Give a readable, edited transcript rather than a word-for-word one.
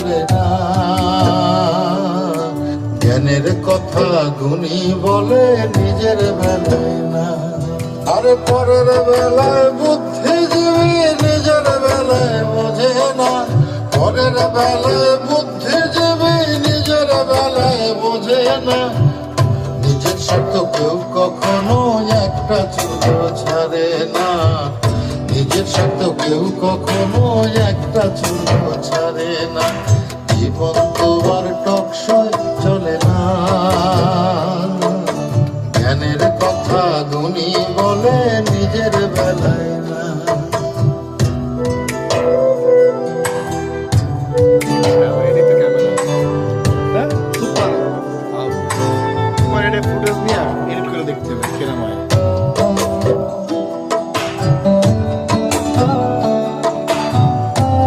বলে না। জ্ঞানের কথা গুণী বলে, নিজের বেলায় না। আরে পরের বেলায় বুদ্ধিজীবী, নিজের বেলায় বোঝে না। পরের বেলায় বুদ্ধিজীবী, নিজের বেলায় বোঝে না। নিজের স্বার্থ কেউ কখনো একটা চুলো ছাড়ে না। নিজের স্বার্থ কেউ কখনো একটা চুলো